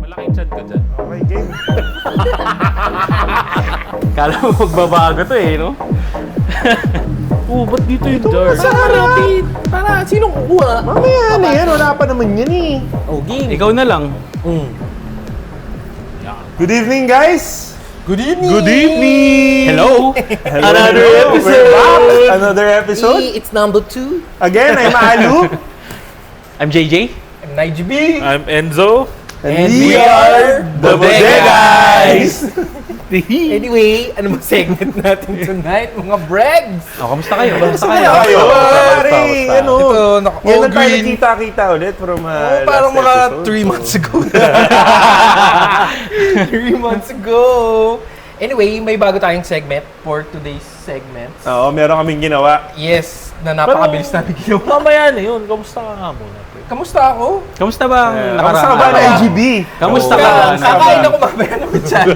Malaking chat ka dyan. Okay, game. Kala mo magbabago to eh, no? Ba't dito yung jar? Sa harapin! Para, sinong kukuha? Mamaya na yan. Wala pa naman yan eh. Oh, game. Ikaw na lang. Good evening, guys. Good evening! Good evening! Hello! Another episode. We're back. Another episode. It's number 2. Again, I'm Alu. I'm JJ. I'm Nige B. I'm Enzo. And we are the Bodegas. Anyway, ano bang segment natin tonight, mga bregs? Kamusta kayo? Kamusta Kaya kayo, pare, ano? Ito, Yan lang tayo green. nakita-kita ulit from Parang last mga episode. 3 months ago na. 3 months ago. Anyway, may bago tayong segment for today's segment. Oo, meron kaming ginawa. Yes, na napakabilis natin ginawa. Mamaya na yun. Kamusta ka nga muna? Kamusta ako? Kamusta ba ang Kamusta ka ba nakaraan? na IGB? Kamusta Oo. ka? Kakain ako mamaya ng mechado.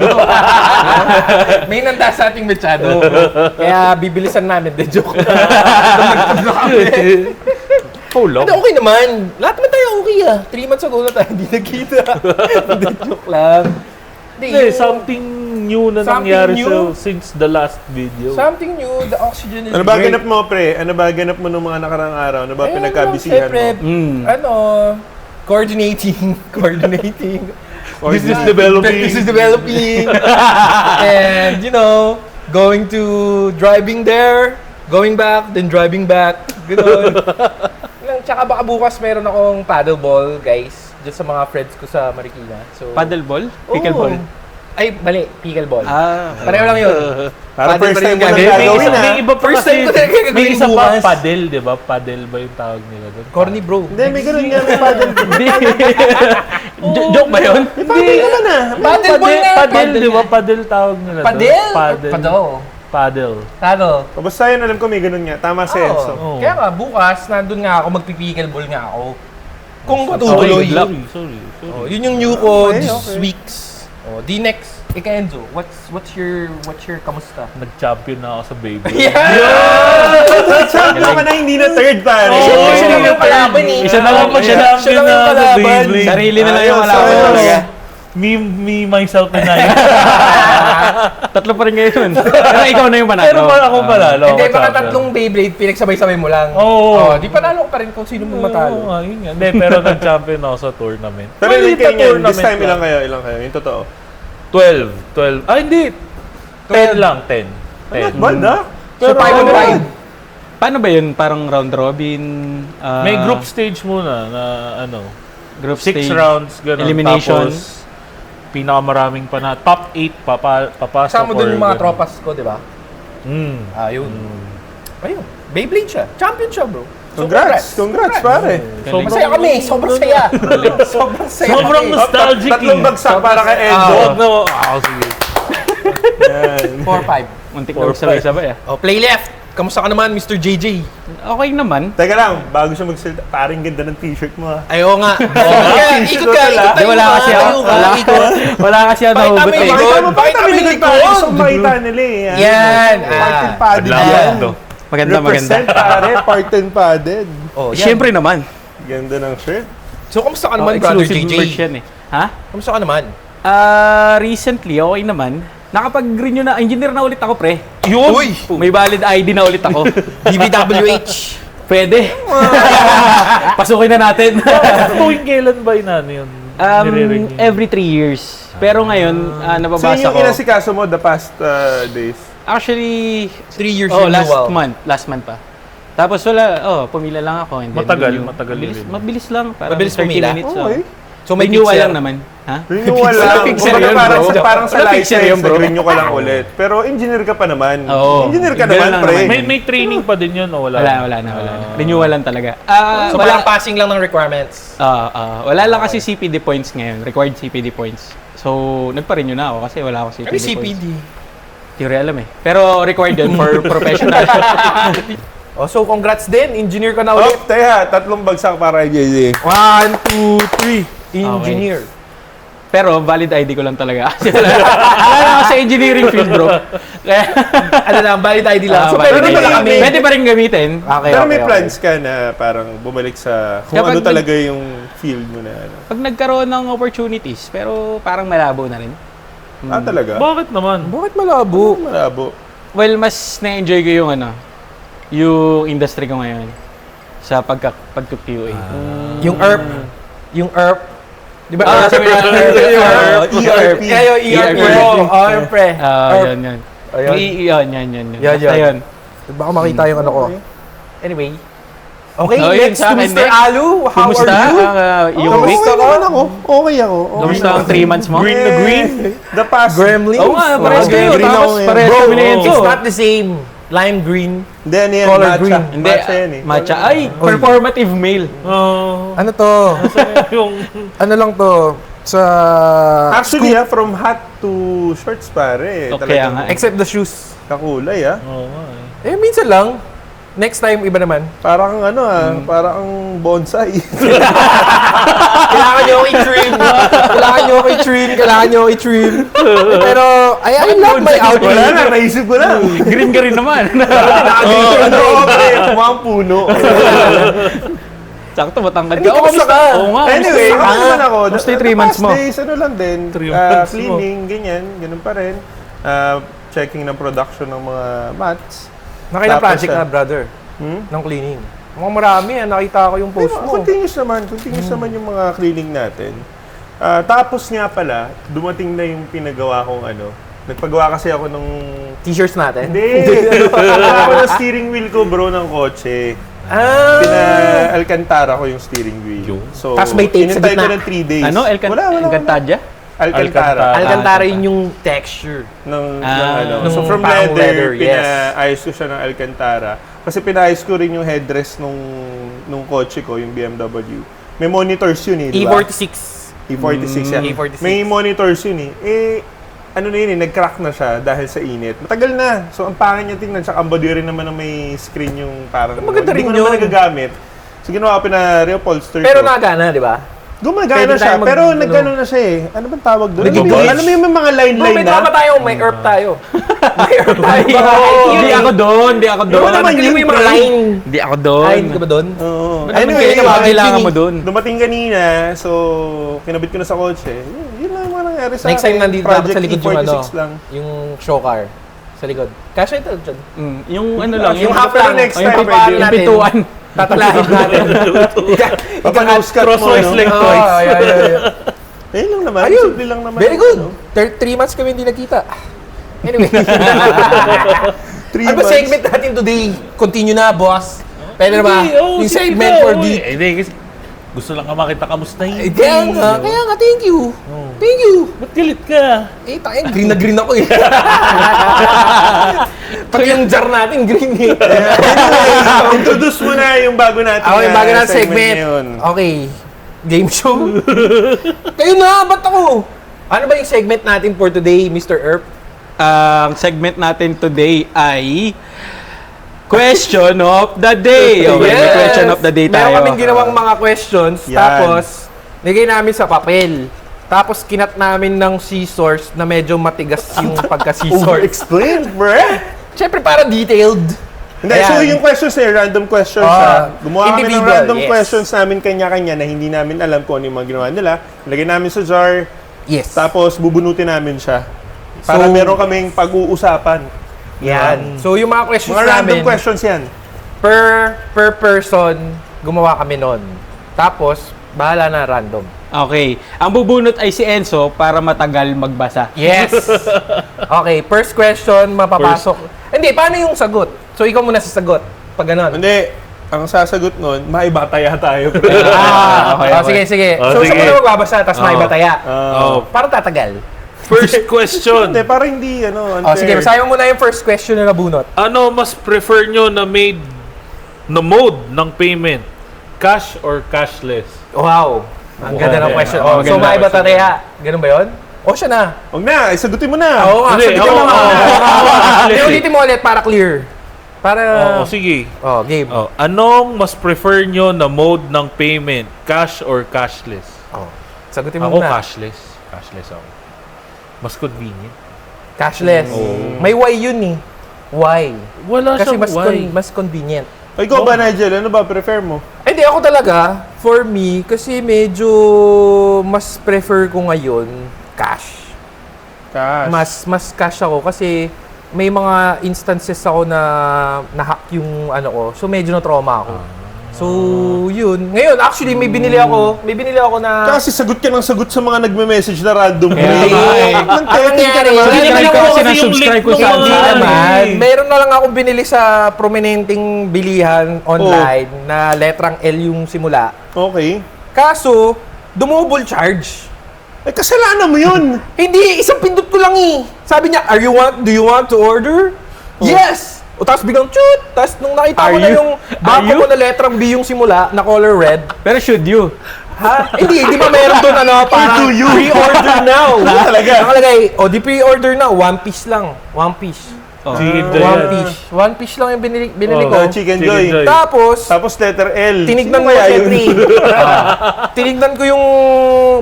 May nanda sa ating mechado. Kaya bibilisan namin. De joke na. Tulog? Hindi, okay naman. Lahat naman tayo okay ah. 3 months ago na tayo hindi nagkita. Hindi, joke lang. Hindi, something new na Something nangyari new? since the last video. Something new, the oxygen is Ano ba great. ganap mo, pre? Ano ba ganap mo nung mga nakarang araw? Ano ba Ayun, pinagkabisihan syempre, mo? Ano, coordinating. Business developing. Business developing. And, you know, going to driving there, going back, then driving back. Ganoon. Tsaka baka bukas meron akong paddleball, guys. Diyan sa mga friends ko sa Marikina. So, Paddleball? Oo. Pickleball? Ay, mali. Pickleball. Pareho lang yun. Para Paddle first pa rin time mo yung lang gagawin. gagawin, May ha? iba pa First kasi, time ko talaga gagawin may isa pa, bukas. paddle, di ba? Paddle ba yung tawag nila doon? Corny bro. Hindi, may ganun nga, may paddle. Hindi. Joke ba yun? May paddle naman ah. Paddleball na. Paddle, di ba? Paddle tawag nila doon. Paddle? Paddle. Paddle. Paddle. O, basta yun, alam ko may ganun nga. Tama si Enzo. Oo. Kaya nga, bukas, nandun nga ako, magpipickleball nga ako. Kung Sorry, matutuloy. good luck. Sorry. Oh, yun yung new ko Okay, this okay. weeks. Oh, di next. Ika Enzo, what's your kamusta? Nag-champion na ako sa baby. Champion ka na, hindi na third, pare. Siyempre, siya lang yung kalaban eh. Isa na lang po siya Siya champion lang yung na sa kalaban. Beyblade. Sarili na lang yung Ayos, kalaban ayos. talaga. Me, myself, and I. Tatlo pa rin ngayon. Pero ikaw na yung panalo. Pero pa ako palalo. Hindi, ako baka champion. tatlong Beyblade, pinagsabay-sabay mo lang. Oo. Di panalo ka pa rin kung sino mo Oo, matalo. yun nga. Hindi, pero nag-champion ako sa tournament. Pero Maliit hindi na kayo yan. This tournament time, lang. ilang kayo? Ilang kayo? Yung totoo. 12. Ah, hindi. 10 lang, 10. Not bad, ah. So, 5 on 5. Paano ba yun? Parang round robin? May group stage muna na ano, Group 6 stage. rounds, gano'n. Elimination. Tapos, pinakamaraming pa na, top 8 papasok. Kasama doon yung mga or tropas ko, di ba? ganun. Ayun. Ayun. Beyblade siya. Champion siya, bro. So, Congrats, pare. Sobrang- Masaya kami. Sobrang saya. Sobrang saya Sobrang kami. nostalgic Tatlong eh. bagsak para kay Enzo. Huwag na, sige. Yan. 4-5. Muntik na magsabay-sabay ah. Oh, play left. Kamusta ka naman, Mr. JJ? Okay naman. Teka lang, bago siya magsalita, paring ganda ng t-shirt mo ah. Ayaw nga. Ikot ka. Di, wala kasi ako. Wala kasi ako nahugot eh. Pakita mo yung likod. Gusto ko makita nila eh. Yan. Parted padded Adlaw yan. to. Maganda, maganda. Represent pare, parted padded. Oh, yan. Siyempre naman. Ganda ng shirt. So, kamusta ka naman, brother Exclusive JJ? merch yan eh. Ha? Kamusta ka naman? Recently, okay naman. Nakapag-renew na, engineer na ulit ako, pre. Yun! Uy! May valid ID na ulit ako. DBWH. Pwede. Pasukin na natin. Tuwing kailan ba yun yun? Nire-renew? Every 3 years. Pero ngayon, So nababasa yun yung ko. inasikaso mo the past days. Actually, 3 years last renewal. month pa. Tapos pumila lang ako. And then Matagal renew. matagal yun. Mabilis lang. Parang Mabilis 30 pumila? minutes Okay. lang. So, may Renewal picture. lang naman. Ha? Renewal lang. Picture Kumbaga yun, parang, bro. parang sa Wala picture license, yun, bro. nag-renew ka lang ulit. Pero engineer ka pa naman. Oo. Engineer ka Ganun naman, lang pre. naman. May training pa din yun o wala? Wala na. Renewal lang talaga. So, walang passing lang ng requirements. Wala lang kasi CPD points ngayon. Required CPD points. So, nagpa-renew na ako kasi wala akong CPD Ano points. CPD? Hindi ko rin alam eh. Pero required yun for professional. Oh, so, congrats din. Engineer ka na Oh, ulit. taya, tatlong bagsak para kay JJ. 1, 2, 3. Engineer. Pero valid ID ko lang talaga. Kasi wala ako sa engineering field, bro. Kaya, Ano lang, valid ID lang. So, valid pwede ID. pala kami. Pwede pa rin gamitin. Okay, Pero may plans ka na parang bumalik sa kung Kapag ano talaga yung field mo na ano? Pag nagkaroon ng opportunities, pero parang malabo na rin. Ah, talaga? Bakit naman? Bakit malabo? Malabo. Well, mas na-enjoy ko yung yung industry ko ngayon sa pagka-QA. Yung ERP. Yung ERP. Di ba? Ah, sabi natin, ERP. Kayo, ERP. Oh, ERP. Yan. Ayun. Yan. Yan. Basta yun. Baka makita yung ano ko. Anyway. Okay, Oh, yun, next sa to akin, Mr. next. Alu. How Kumusta are you? yung week? Okay naman ako. Okay ako. Okay Kumusta naman. ang 3 months mo? Green na green. The past. Gremlins. Oo nga, parehas Okay, kayo. green Tapos ako ngayon. parehas Bro, kami na yun. it's not the same. Lime green. Hindi, ano yan? Color Matcha. green. Hindi, Matcha yan eh. matcha. Ay, performative male. Oh, Ano to? yung... Ano lang to? Sa... Actually, from hat to shorts, pare. Okay, Talagang nga. Except the shoes. kakulay, ah. Oo nga eh. Minsan lang. Next time, iba naman. Parang parang bonsai. Kailangan nyo i-trim. Kailangan nyo i-trim. Pero, I love my outfit. Wala na, naisip ko lang. Green ka rin naman. Ano ako, pre? Kumang puno. Sakto, matangkad Hindi, ka. kamusta ka? Oo nga. Anyway, kamusta? ako naman ako. Kamusta yung The 3 months past mo? days, ano lang din. 3 months mo. Cleaning, ganyan pa rin. Checking ng production ng mga mats. Nakailang Tapos, project na, brother? Ng cleaning. Mukhang marami. Nakita ko yung post mo. Continuous naman yung mga cleaning natin. Tapos nga pala, dumating na yung pinagawa kong nagpagawa kasi ako ng... T-shirts natin? Hindi! Nagpagawa ako ng steering wheel ko, bro, ng kotse. Pina-Alcantara ko yung steering wheel. So, Tapos may tape sa inintay ko gitna. ng 3 days. Ano? Alcantara. Encantadia? Alcantara yun yung texture. ng Nung So from parang leather, leather, yes. pinaayos ko siya ng Alcantara. Kasi pinaayos ko rin yung headrest nung kotse ko, yung BMW. May monitors yun di ba? E46. E46 yan. E46. May monitors yun nag-crack na siya dahil sa init. Matagal na. So ang pangit niya tingnan, tsaka ang body rin naman na may screen yung parang... Maganda rin Hindi ko naman yun. nagagamit. So ginawa ko na-reupholster Pero ko. nagana, di ba? Gumagana Pwede siya, tayo pero nagano na siya eh. Ano bang tawag doon? Nag-budge? Alam mo yung mga Bro, line-line may na? drama tayo. May ERP tayo. May ERP tayo. Hindi ako doon. Hindi ako doon. Ano naman Hindi mo yun, yung mga pre? line. Hindi ako doon. Ay, hindi ka ba doon? Oo. Anyway, kailangan mo doon. Dumating kanina, so kinabit ko na sa kotse. Yun lang yung mga nangyari sa Next time akin. nandito dapat sa likod yung E46 lang. yung show car. Sa likod. Kasya ito dyan. Yung ano lang. Yung half pero lang. next Yung time, papahan pwede. Yung natin. pituan. Tatalahin natin. Papanose cut mo, Crosswise no? link Oh, twice. Ayun lang naman. Ayun. Simple lang naman. Very good. 3 months kami hindi nagkita. Anyway. 3 Ano ba segment natin today? Continue na, boss. Pwede na ba? Yung segment for the... Hindi, kasi gusto lang ka makita kamustahin. Kaya nga, thank you. Thank you. Ba't galit ka? Green na green ako eh. Pati yung jar natin, green eh. Introduce mo na yung bago natin Ako yung bago na segment. ngayon. Okay. Game show. Kayo na, ba't ako? Ano ba yung segment natin for today, Mr. Earp? Ang segment natin today ay Question of the Day. Okay, may question of the day tayo. Meron kaming ginawang mga questions, Yan. tapos nigay namin sa papel. Tapos kinat namin ng scissors na medyo matigas yung pagka-scissors. Over-explain, bro. Siyempre para detailed. Hindi, Ayan. so yung questions random questions gumawa kami ng Individual, random yes. questions namin kanya-kanya na hindi namin alam kung ano yung mga ginawa nila. Lagyan namin sa jar, Yes. tapos bubunutin namin siya. Para So, meron kaming pag-uusapan. Yan. So yung mga questions Mga random namin, questions yan. per person, gumawa kami nun. Tapos, bahala na random. Okay. Ang bubunot ay si Enzo para matagal magbasa. Yes! Okay, first question, mapapasok. Hindi, paano yung sagot? So, ikaw muna sasagot. Pag ganon. Hindi, ang sasagot nun, maibataya tayo. Okay, Oh, sige, sige. Oh, So, sige. sa muna magbabasa, tapos may bataya. Oh, Para tatagal. first question. Hindi, para hindi, unfair. Oh, sige, basahin mo muna yung first question na nabunot. Ano mas prefer nyo na mode ng payment? Cash or cashless? Wow! Ang ganda ng Okay. question. Oh, So, maganda may question. bataya. Ganun ba yun? O, siya na. Huwag na, isagutin mo na. Oo nga, Hindi, sagutin mo oo, nga. oo. Ulitin mo ulit para clear. Para... Oo, sige. Oh, game. Oh, anong mas prefer nyo na mode ng payment? Cash or cashless? Oh. Sagutin mo Ako muna. cashless. Cashless ako. Mas convenient. Cashless. May why yun eh. Why? Wala Kasi siyang why. mas convenient. O ikaw ba, Nigel? Ano ba prefer mo? Ay, Hindi ako talaga, for me, kasi medyo mas prefer ko ngayon cash. Cash. Mas cash ako kasi may mga instances ako na na-hack yung ano ko. So medyo na-trauma ako. So, yun. Ngayon, actually, may binili ako na... Kasi sagot ka ng sagot sa mga nagme-message na random. Ang nangyari, Hindi naman ko ako kasi yung na-subscribe link ko sa nung Hindi mga- naman. Meron na lang akong binili sa prominenteng bilihan online na letrang L yung simula. Okay. Kaso, dumouble charge. Eh, kasalanan mo yun. Hindi, isang pindot ko lang eh. Sabi niya, do you want to order? Yes! O tapos biglang shoot! Tapos nung nakita ko na yung bako ko na letrang B yung simula, na color red, Pero should you? ha? Hindi ba meron doon ano, parang do you? pre-order now. Talaga? Nakalagay, di pre-order now, one piece lang. One piece. Oh. Chicken Joy One yan. piece. One piece lang yung binili ko. Chicken Chicken Joy. Joy. Tapos, Letter L. tinignan Sino mo kaya syempre. Tinignan ko yung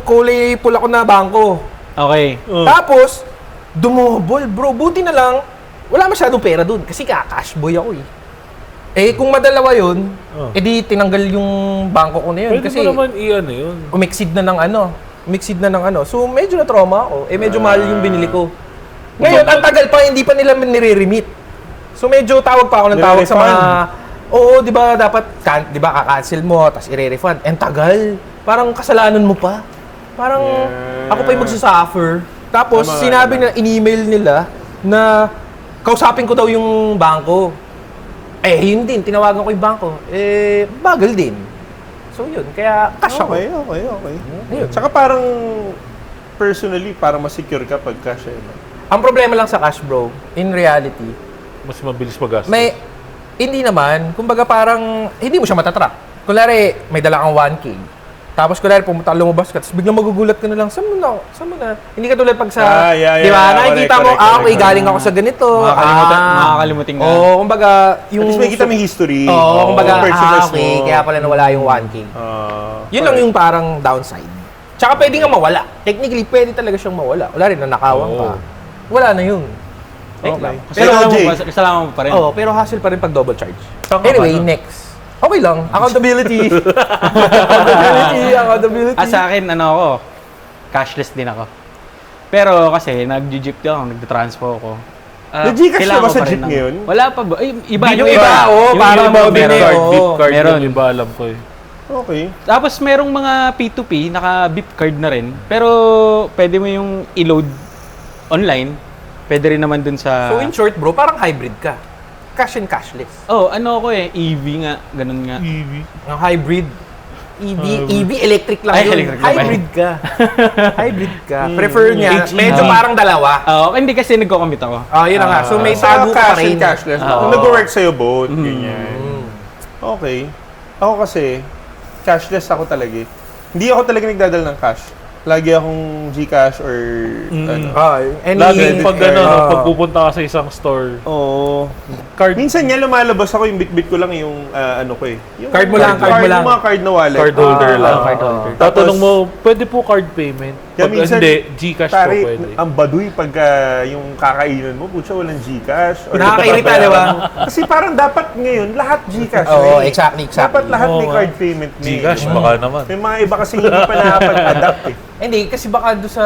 kulay pula ko na bangko. Okay. Tapos, dumobol, bro. Buti na lang, wala masyadong pera dun. Kasi cash boy ako eh. Eh, kung madalawa yun, edi tinanggal yung bangko ko na yun. Pwede Kasi mo naman i-ano yun. umexceed na ng ano. So, medyo na-trauma ako. Eh, medyo mahal yung binili ko. Ngayon, ang tagal pa, hindi pa nila nire-remit. So, medyo tawag pa ako ng tawag sa mga... Oo, di ba, dapat, di ba, kakancel mo, tapos i-refund. And tagal. Parang kasalanan mo pa. Parang, ako pa yung magsasuffer. Tapos, Tama, sinabi na, in-email nila, na kausapin ko daw yung bangko. Eh, yun din, tinawagan ko yung bangko. Eh, bagal din. So, yun. Kaya, cash ako. Okay. Ayun. Tsaka parang, personally, parang mas-secure ka pag cash eh. Ang problema lang sa cash, bro, in reality, Mas mabilis magastos. hindi naman, kumbaga parang, hindi mo siya matatrack. Kunwari, may dala kang 1K. Tapos kunwari, pumunta lumabas ka, tapos biglang magugulat ka na lang, saan mo na? Hindi ka tulad pag sa, Yeah, di ba, yeah, nakikita correct, mo, correct, okay, correct. galing ako sa ganito. Makakalimutin ka. Oo, kumbaga, yung... At least may kita may history. Oo, kumbaga, Purchases okay, mo. kaya pala nawala yung 1K. Yun lang yung parang downside. Tsaka pwede nga mawala. Technically, pwede talaga siyang mawala. Wala rin, nanakawang ka. Wala na yun. Okay. Kasalanan mo pa rin. Oo, pero hassle pa rin pag double charge. Saan ka Anyway, ba? next. Okay lang. Accountability. Accountability. Sa akin, cashless din ako. Pero kasi, nag-jeep din ako, nag-transfer ako. Nag-Gcash kailangan na ba ko sa pa rin jeep ng- ngayon? Wala pa ba? Ay, iba. Yung iba, parang iba, mobile meron. eh, oo. Beep card Meron. yung iba, alam ko eh. Okay. Tapos merong mga P2P, naka-beep card na rin. Pero pwede mo yung i-load online. Pwede rin naman dun sa... So in short, bro, parang hybrid ka. Cash and cashless. EV nga, ganun nga. Ang hybrid. EV electric lang Ay, yun. electric lang ba? Hybrid ka. Hybrid ka. Prefer niya, HEV. medyo parang dalawa. Hindi kasi nagko-commit ako. Yun na nga. So may Sa tago ka cash rin. and cashless. Oo. Kung nag-work sa'yo both, ganyan. Okay. Ako kasi, cashless ako talaga eh. Hindi ako talaga nagdadala ng cash. Lagi akong Gcash or ano. Lagi Credit pag card. pag pupunta ka sa isang store, Oo. card, Minsan nga lumalabas ako, yung bit-bit ko lang yung ano ko eh. Yung Card mo lang, card mo lang. Yung mga card na wallet. card holder lang. card holder. Tatanong mo, pwede po card payment? Kaya Pag minsan, hindi, Gcash po pare, pwede. ang baduy pagka yung kakainan mo, putya walang Gcash. Or Nakakairita, di ba? Kasi parang dapat ngayon, lahat Gcash. Oo, na eh. exactly. Dapat lahat may Oo, card payment na eh. Gcash, baka naman. May mga iba kasi hindi pa nakapag-adapt eh. Hindi, kasi baka doon sa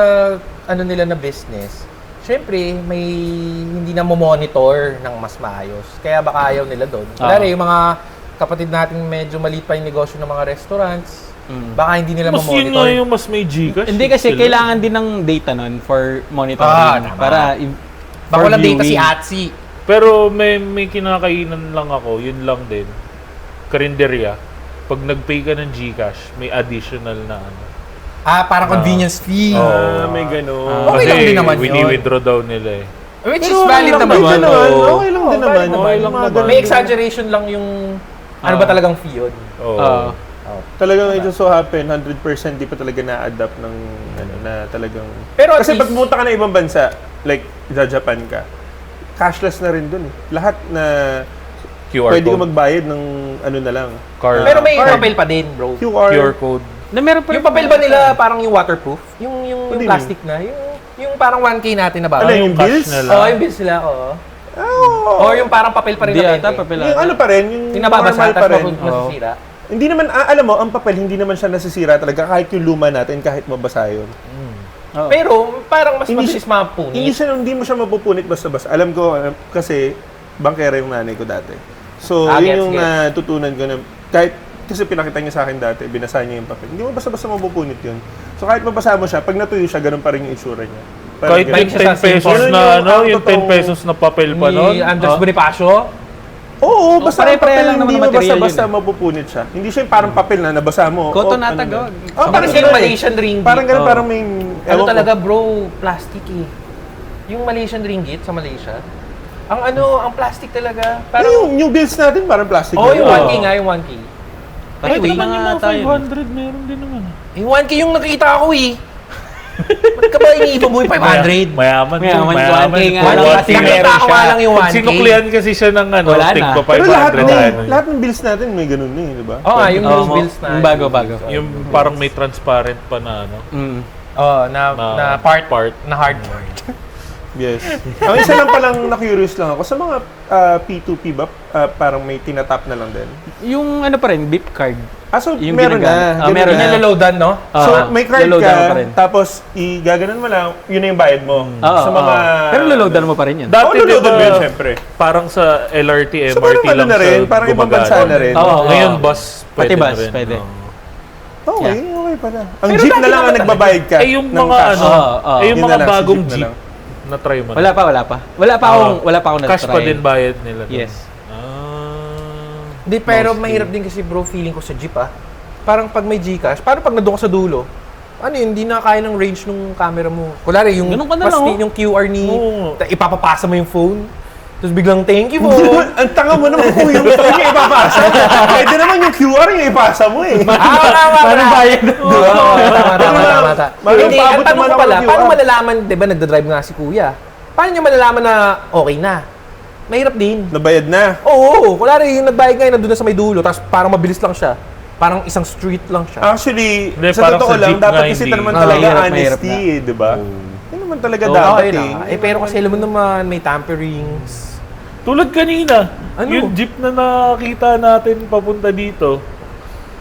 ano nila na business, syempre, may hindi na mo-monitor ng mas maayos. Kaya baka ayaw nila doon. Kunyari, yung mga kapatid natin medyo maliit pa yung negosyo ng mga restaurants, baka hindi nila Mas yun nga mo-monitor. yung mas may Gcash. Hindi kasi sila. kailangan din ng data nun for monitoring. Tama. Para Baka walang data si Atsi. Pero may kinakainan lang ako, yun lang din. Karinderya. Pag nag-pay ka ng Gcash, may additional na ano. Parang convenience fee. May gano'n. Okay lang din naman yun. wini-withdraw daw nila eh. Which is Pero valid okay lang naman. din naman. Okay lang din valid naman. Okay lang Mga naman. ganun May din. exaggeration lang yung ano ba talagang fee yun. Oo. Talagang it just so happen, 100% di pa talaga na-adapt ng ano na talagang... Pero at Kasi least- pag pumunta ka na ibang bansa, like sa Japan ka, cashless na rin dun eh. Lahat na QR pwede ka code. magbayad ng ano na lang. Card. Pero may Card. papel pa din, bro. QR code. Na meron pa rin Yung papel ba nila parang yung waterproof? Yung Ano yun? plastic na? Yung parang 1K natin na ba? Ano yung cash bills? na lang. Oo, yung bills nila, oo. Oh. Or yung parang papel pa rin Hindi na ata, 20. papel Yung ano pa rin, yung Yung nababasa, normal pa tapos rin. masisira. Hindi naman, alam mo, ang papel, hindi naman siya nasisira talaga kahit yung luma natin, kahit mabasa yun. Oo. Pero parang mas Hindi mabilis mapunit. Hindi mo siya mapupunit basta-basta. Alam ko, kasi bangkera yung nanay ko dati. So, Ah, yun yung gets. natutunan ko na, kahit, kasi pinakita niya sa akin dati, binasa niya yung papel. Hindi mo basta-basta mapupunit yun. So, kahit mabasa mo siya, pag natuyo siya, ganun pa rin yung itsura niya. Parang Kahit ganun. yung 10 pesos Yun na, yung ano, yung 10 totoong- pesos na papel pa nun. Ni Andres Ah. Bonifacio. Oo, basta ang pare-pareho papel, lang naman hindi ang mo material basta-basta yun mapupunit siya. Hindi siya yung parang papel na nabasa mo. Cotton ano natagawag. na. Oh, parang ganun yung eh. Malaysian ringgit. Parang ganun, Oh. parang may... Ano ewan ko. talaga bro, plastic eh. Yung Malaysian ringgit sa Malaysia, ang plastic talaga. Parang Parang, yung bills natin parang plastic. oh, na yung yun. 1K nga, yung 1K. Kahit Patuloy naman na yung mga ata yun. 500, meron din naman. Yung 1K yung nakita ko eh. Ba't ka ba iniiba mo yung 500? Mayaman. Mayaman, 1K nga lang kasi meron nakita ko siya. nga lang yung 1K. Sinuklian kasi siya ng ano, Wala na. tigpa Pero lahat 500 ng, lahat ng bills natin may ganun na di ba? Oo nga, yung Oo, news bills na. yung bago-bago. Yung parang may transparent pa na ano. Mm. Oh, na part, na hard part. Yes. Ang isa lang palang na-curious lang ako, sa mga P2P ba, parang may tinatap na lang din? Yung ano pa rin, beep card. So Yung meron ginagamit. na. Meron Yung na. niloloadan, no? So, may card loload mo pa ka, rin. tapos gaganan mo lang, yun na yung bayad mo. Oo, Sa mga... oo. Pero loloadan mo pa rin yun. Dati, loloadan diba, mo yun, syempre. parang sa LRT, So, MRT parang ano lang na rin, siya parang ibang bansa gumagana. na rin. Oo. Ngayon, bus, Pati pwede bus, na rin. pwede. Oo. Okay, okay pala. Ang Pero jeep dati na lang ang naman nagbabayad ka. Eh, yung ng mga cash. ano, Oo. eh, yung Yun mga na lang, sa bagong jeep na jeep, lang. na-try mo na. Wala pa. Wala pa ako na-try. Cash pa din bayad nila. doon. Yes. Di, pero Mostly. mahirap din kasi bro, feeling ko sa jeep Parang pag may Gcash, parang pag nandun ka sa dulo, ano yun, hindi na kaya ng range ng camera mo. Kulari, yung, Ganun ka na lang, oh. yung QR ni, Oo. ipapapasa mo yung phone, tapos biglang thank you po. Hindi naman, ang tanga mo naman kung yung phone niya ipapasa. Pwede naman yung QR niya ipasa mo eh. Tama. Parang bayad. Tama. Maging Hindi, ang paabot tanong naman ko ako pala, ng QR. paano malalaman, di ba nagdadrive nga si kuya? Paano niya malalaman na okay na? Mahirap din. Nabayad na. Oo, kulari yung nagbayad ngayon, nandun na sa may dulo, tapos parang mabilis lang siya. Parang isang street lang siya. Actually, Hindi, sa parang totoo sa lang, jeep dapat nga kasi hindi. naman Ah, talaga mahirap honesty na. eh, di ba? Yun naman talaga Oo, dapat Okay eh. na. Pero kasi alam mo naman, may tamperings. Tulad kanina, Ano? yung jeep na nakita natin papunta dito,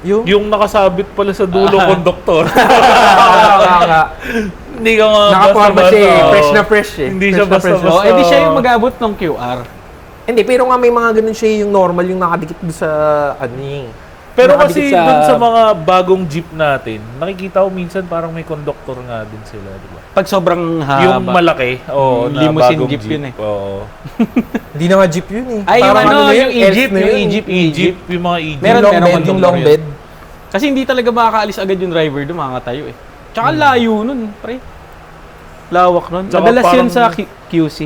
yung nakasabit pala sa dulo konduktor. Hindi ka nga Nakaporma basta-basta. siya eh. Oo. Fresh na fresh eh. Hindi Fresh siya na fresh. basta-basta. Oh, edi siya yung mag-abot ng QR. Hindi, pero nga may mga ganun siya yung normal, yung nakadikit doon sa ano eh. Pero Nakadikit kasi sa- dun sa mga bagong jeep natin, nakikita ko minsan parang may conductor nga din sila, di ba? Pag sobrang haba. Yung malaki, oo, na Limousine bagong jeep yun eh. Oo. Hindi na nga jeep yun eh. Ay, yung Parang ano, na yung yun, E-Jeep, elf na yung yun. E-Jeep, E-jeep, yung mga E-jeep. Meron, Yung long meron bed, yung conductor long yun. bed. Kasi hindi talaga makakaalis agad yung driver doon, makakatayo eh. Tsaka layo nun, pre. Lawak nun. Tsaka Madalas yun parang- sa QC.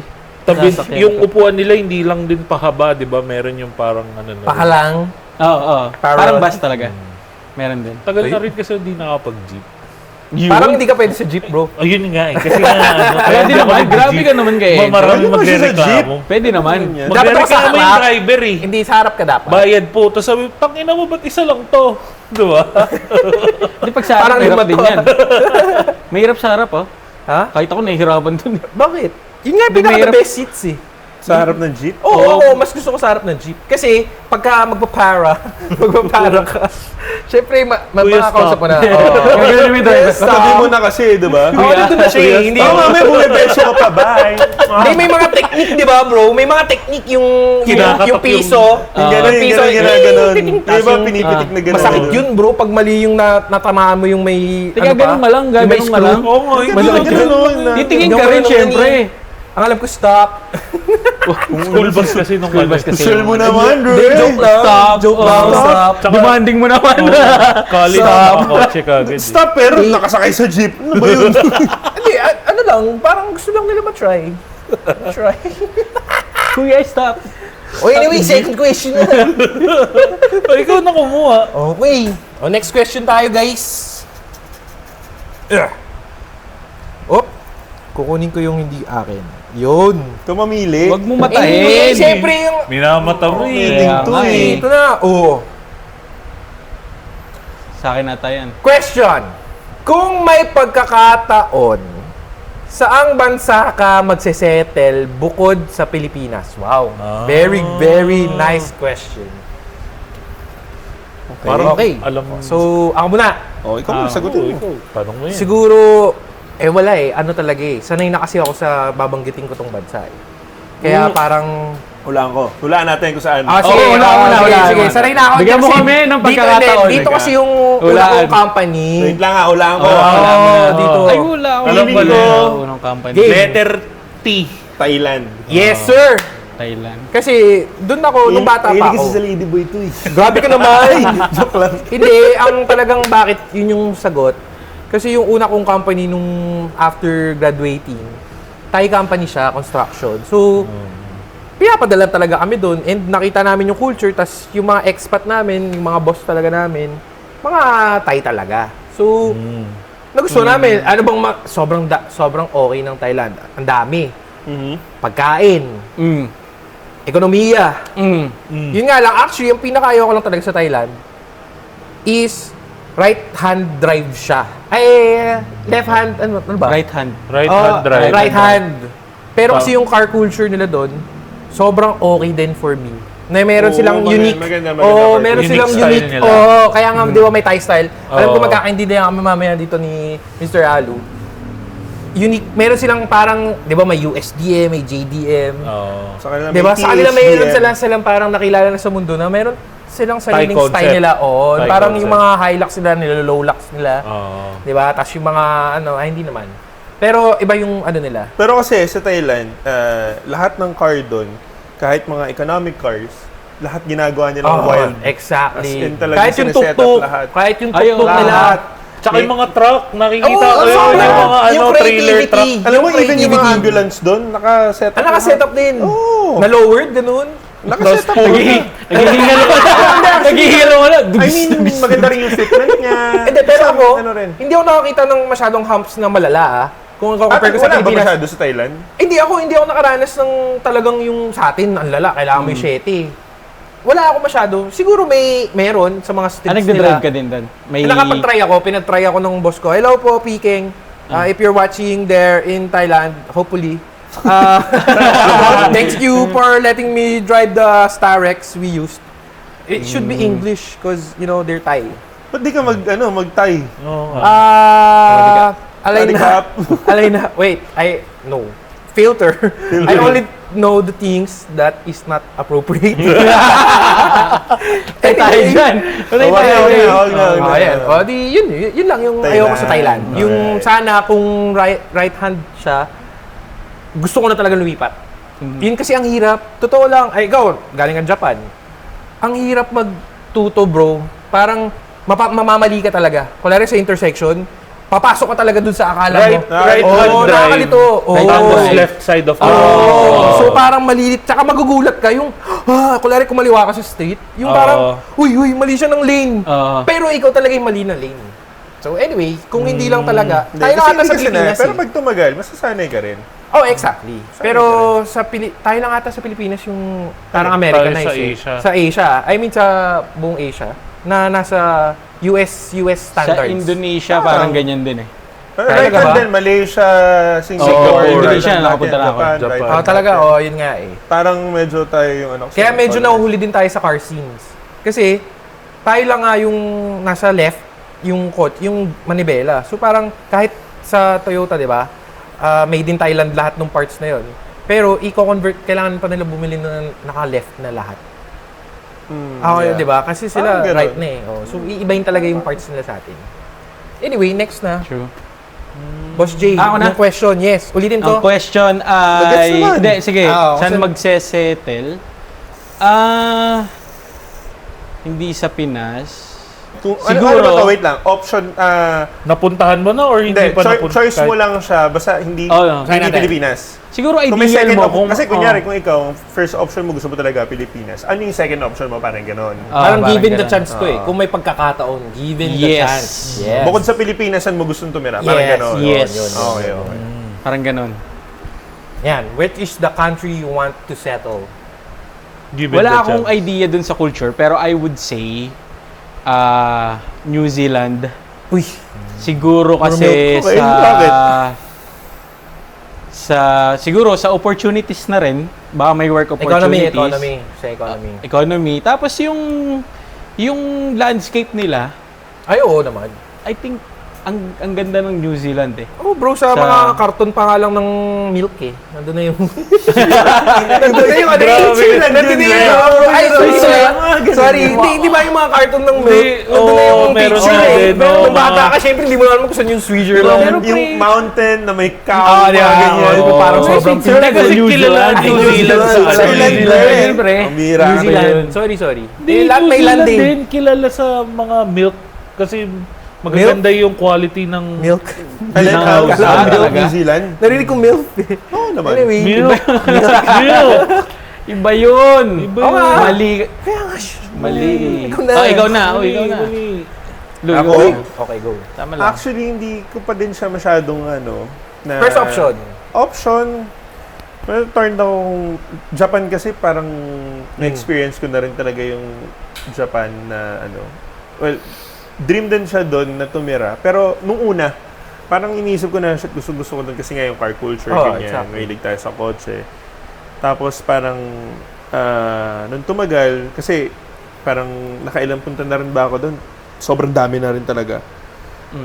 Tabi, Sasakyan yung ko. upuan nila hindi lang din pahaba, di ba? Meron yung parang ano na. Pakalang. Oo. Parang bus talaga. Hmm. Meron din. Tagal na rin kasi hindi nakapag-jeep. Yun. Parang hindi ka pwede sa jeep, bro. Ayun nga eh. Kasi nga, ano, Pwede hindi ako naman, nag-jeep. grabe ka naman kay Enzo. Marami Pwede naman siya sa jeep. magre-reklamo. Pwede naman. Yan. Dapat ako sa Magre-reklamo yung harap. driver eh. Hindi, sa harap ka dapat. Bayad po. Tapos sabi, tangina mo, ba't isa lang to? Di ba? Hindi pag sa harap, Parang mahirap lima din to. yan. Mahirap sa harap, oh. Ha? Kahit ako nahihirapan dun. Bakit? Yun nga, Hindi, pinaka mahirap. the best seats eh. Sa harap ng jeep. Oo, mas gusto ko sa harap ng jeep. Kasi, pagka magpapara ka, syempre, Kuya, makakausap mo na. Gagawin mo yung driver. Sabi mo na kasi, di ba? Oo, nandun na siya eh. Hindi, Oo, may bumibeso ka pa, bye. hindi, may mga technique, di ba, bro? May mga technique yung Kinakatok piso. Yung gano'n, yung piso, gano'n, gano'n. Di ba, Tapos yung, pinipitik na gano'n. Masakit yun, bro, pag mali yung natamaan mo yung may... Tiga, ganun ma lang, Yung may gaganon ma screw. lang. Oo nga. yun. Ganun, ganun. Titingin ka Ganun rin, naman syempre. Ang alam ko, stop. School bus kasi nung School bus kasi. Chill mo naman, bro. Hindi, joke lang. Stop. Joke lang, Stop. stop. Tsaka- Demanding mo naman. College, nakakotse ka agad. eh. Stop, pero nakasakay sa jeep. Ano ba yun? Hindi, ano lang, parang gusto lang nila ma-try. Try. Kuya, stop. O anyway, second question na. O, ikaw na kumuha. Okay. O, next question tayo, guys. Oh, kukunin ko yung hindi akin. Yun. Ito mamili. Huwag mo Eh, matahin. siyempre yung... Minamata mo eh. Ending to nga eh. Ito na. Oo. Sa akin nata yan. Question. Kung may pagkakataon, saang bansa ka magsesettle bukod sa Pilipinas? Wow. Very, very nice question. Parang Okay. alam mo. So, ako muna. Oh, ikaw muna, sagutin mo. Ikaw. Tanong mo yan. Siguro, wala eh. Ano talaga eh. Sanay na kasi ako sa babanggitin ko tong bansa eh. Kaya parang... Hulaan ko. Hulaan natin kung saan. Ah, sige, Oo, wala, wala, sige, wala. sige. Sanay na ako. Bigyan mo Kasi kami ng dito, pagkakataon. hindi, dito kasi yung una Hulaan. kong company. Wait lang nga, hulaan ko. Wala mo na. dito. Ay, wala. Alam ko na. Unang company. Game. Letter T. Thailand. Yes, sir! Thailand. Kasi doon ako, nung bata pa kasi sa ako. Ladyboy to eh. Grabe ka naman! Joke lang. Hindi, ang talagang bakit yun yung sagot. Kasi yung una kong company nung after graduating, Thai company siya, construction. So, pinapadala talaga kami doon and nakita namin yung culture, tas yung mga expat namin, yung mga boss talaga namin, mga Thai talaga. So, nagustuhan namin. Ano bang sobrang okay ng Thailand? Ang dami. Pagkain, Mm. ekonomiya. Mm. Yun nga lang, actually, yung pinaka-ayaw ko lang talaga sa Thailand is right-hand drive siya. Ay, left-hand, ano ba? Right hand. Right Oh, hand drive. Right hand. Pero kasi yung car culture nila doon, sobrang okay din for me. Na meron Oo, silang unique. maganda Meron Unique silang style unique. nila. Kaya nga, di ba may Thai style? Alam ko Oo. magkakaintindihan kami mamaya dito ni Mr. Alu. Unique. Meron silang parang, di ba may USDM, may JDM. Oo. Sa kanila Di ba? may Sa kanila mayroon THDM. silang parang nakilala na sa mundo na meron silang sariling concept. style nila. Thai Parang yung concept. mga Hilux nila, Lowlux nila. Oo. Di ba? Tapos yung mga, hindi naman. Pero iba yung ano nila. Pero kasi sa Thailand, lahat ng car doon, kahit mga economic cars, lahat ginagawa nilang wild. Exactly. As in talaga Kahit yung sineset up tuk-tuk, lahat. kahit yung Ayaw, tuk-tuk nila. lahat. Tsaka yung mga truck, nakikita Oo, ko yun, sobra. yung mga Yung trailer creativity. truck. Alam mo, Yung even yung mga creativity. ambulance doon, naka-set up. Naka-set up din. Oo. Na lowered, ganun. Naka-set up. Naghihingalo ka na. Naghihingalo ka na. I mean, maganda rin yung fitment niya. Hindi, pero Sa- ako, ano rin. hindi ako nakakita ng masyadong humps na malala, ah. Kung compare ko sa Wala ba Pilipinas. masyado sa Thailand? Hindi ako nakaranas ng talagang yung sa atin, ang lala, kailangan mo yung shete. Wala ako masyado. Siguro meron sa mga Ah, streets nagdadrive nila. ka din doon? May... Nakapag-try ako, pinag-try ako ng boss ko. Hello po, Peking. If you're watching there in Thailand, hopefully. Thank you for letting me drive the Starex we used. It should be English because, they're Thai. Ba't di ka mag-Thai? Oo. Alay Sorry, na. Kap. Alay na. Wait, no. Filter. I only know the things that is not appropriate. tayo dyan. Wag na. Ayan. O, yun lang yung Thailand. ayoko sa Thailand. Yung Okay. sana kung right hand siya, gusto ko na talaga lumipat. Yun kasi ang hirap. Totoo lang. Ay, ikaw, galing ang Japan. Ang hirap magtuto, bro. Parang mamamali ka talaga. Kunwari sa intersection, papasok ka talaga dun sa akala mo. Right hand Oo, drive. nakakalito. Oo. Tapos drive. left side of the Oh. So parang malilit, tsaka magugulat ka yung, kunwari kumaliwa ka sa street, yung parang, uy, mali siya ng lane. Pero ikaw talaga yung mali na lane. So anyway, kung hindi lang talaga, tayo lang ata sa Pilipinas Pero eh. pag tumagal, masasanay ka rin. Oh, exactly. Pero tayo lang ata sa Pilipinas yung parang Tayo Americanized sa eh. Asia. Sa Asia. I mean sa buong Asia na nasa US Sa standards. Indonesia, parang ganyan din eh. Right Talaga hand ba? din, Malaysia, Singapore, Singapore, right Indonesia, hand nakapunta na ako. Japan, Japan. right Oh, hand talaga, natin. yun nga eh. Parang medyo tayo yung Kaya medyo nahuhuli din tayo sa car scenes. Kasi tayo lang nga yung nasa left, yung manibela. So parang kahit sa Toyota, di ba? Made in Thailand lahat ng parts na yon. Pero i-convert, kailangan pa nila bumili ng naka-left na lahat. Di ba? Kasi sila Parang ganun. right na eh. Oh, so iibahin talaga yung parts nila sa atin. Anyway, next na. True. Boss J, Ako na? yung question. Yes, ulitin Ang ko. question Bagets ay... naman. Hindi, sige. Saan kasi- magsesettle? Hindi sa Pinas. Siguro, ano ba to? Wait lang. Option, Napuntahan mo na or hindi hindi, pa napuntahan? choice mo lang siya, basta hindi, Oo. Try hindi natin. Pilipinas. Siguro Kung may ideal second mo option, kung... kasi kunyari, kung ikaw, first option mo gusto mo talaga Pilipinas, ano yung second option mo? Parang ganon. Parang given the ganun. chance to eh. Kung may pagkakataon, given the Yes. chance. Yes. Bukod sa Pilipinas, saan mo gustong tumira? Parang Yes, ganon. yes. Yun. Okay, okay. Parang ganun. Yan. Which is the country you want to settle? Given Wala the akong chance. idea dun sa culture, pero I would say New Zealand. Uy. Siguro kasi Okay, bakit? siguro sa opportunities na rin, baka may work opportunities. Economy. Sa economy. Economy. Tapos yung Yung landscape nila, Ay, oo naman. I think, ang ganda ng New Zealand eh. Oh bro, sa Sa- mga karton pa nga lang ng milk eh. Nandun na yung... Nandun na yung ano eh. Nandun na yung... Ay, sorry. Hindi ba yung mga karton ng milk? Nandun na yung meron picture na eh. din, oo, Nung bata mga- ka, syempre hindi mo alam kung saan yung Switzerland. Yung mountain na may cow, Ah, mga yeah. ganyan. Oo, parang Oh, sobrang Switzerland, pinag- New Zealand. New Zealand sa Switzerland, Siyempre. Ang bira. New Zealand. Sorry. Land may landing. din kilala sa mga milk kasi magaganda yung quality ng Milk. Kailan Milk. ka? Ah, Milk, talaga? New Zealand? Narinig ko milk eh. Oo naman. Anyway. milk. milk. Iba yun! Iba Oo nga. Mali. Kaya nga, Mali. Ikaw na. Ikaw na. Ikaw na. Lu, Ako? ikaw na. Okay, go. Tama lang. Actually, hindi ko pa din siya masyadong na... First option. Option, well, turned akong Japan kasi parang na-experience ko na rin talaga yung Japan na well, dream din siya doon na tumira. Pero nung una, parang iniisip ko na shit, gusto ko doon kasi nga yung car culture, Oh, ganyan. exactly. Mahilig tayo sa kotse. Tapos parang, nung tumagal, kasi parang nakailang punta na rin ba ako doon, sobrang dami na rin talaga.